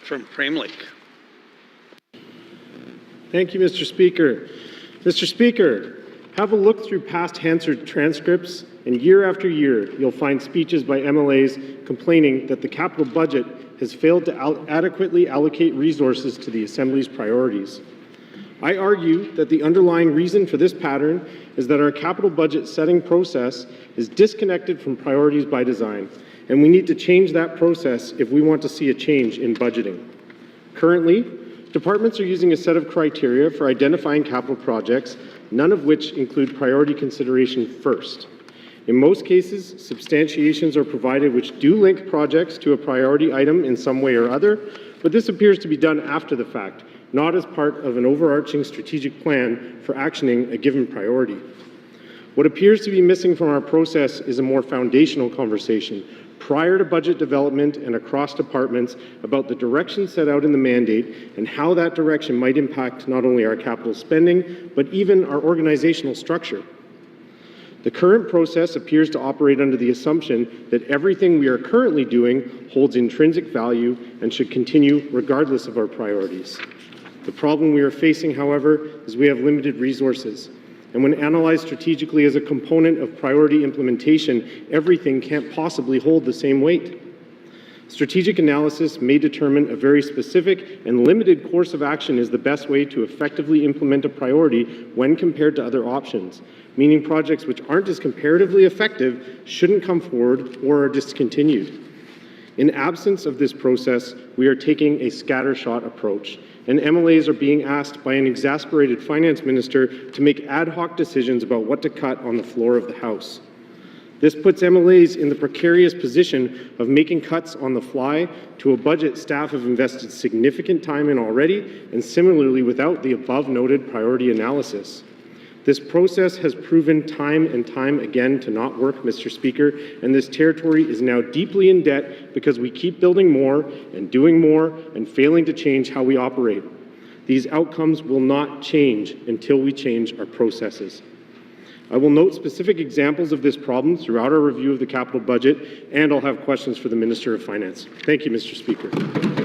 from Frame Lake. Thank you, Mr. Speaker. Mr. Speaker, have a look through past Hansard transcripts, and year after year, you'll find speeches by MLAs complaining that the capital budget has failed to adequately allocate resources to the Assembly's priorities. I argue that the underlying reason for this pattern is that our capital budget setting process is disconnected from priorities by design, and we need to change that process if we want to see a change in budgeting. Currently, departments are using a set of criteria for identifying capital projects, none of which include priority consideration first. In most cases, substantiations are provided which do link projects to a priority item in some way or other, but this appears to be done after the fact, not as part of an overarching strategic plan for actioning a given priority. What appears to be missing from our process is a more foundational conversation prior to budget development and across departments about the direction set out in the mandate and how that direction might impact not only our capital spending, but even our organizational structure. The current process appears to operate under the assumption that everything we are currently doing holds intrinsic value and should continue regardless of our priorities. The problem we are facing, however, is we have limited resources. And when analyzed strategically as a component of priority implementation, everything can't possibly hold the same weight. Strategic analysis may determine a very specific and limited course of action is the best way to effectively implement a priority when compared to other options, meaning projects which aren't as comparatively effective shouldn't come forward or are discontinued. In absence of this process, we are taking a scattershot approach, and MLAs are being asked by an exasperated finance minister to make ad hoc decisions about what to cut on the floor of the House. This puts MLAs in the precarious position of making cuts on the fly to a budget staff have invested significant time in already, and similarly without the above-noted priority analysis. This process has proven time and time again to not work, Mr. Speaker, and this territory is now deeply in debt because we keep building more and doing more and failing to change how we operate. These outcomes will not change until we change our processes. I will note specific examples of this problem throughout our review of the capital budget, and I'll have questions for the Minister of Finance. Thank you, Mr. Speaker.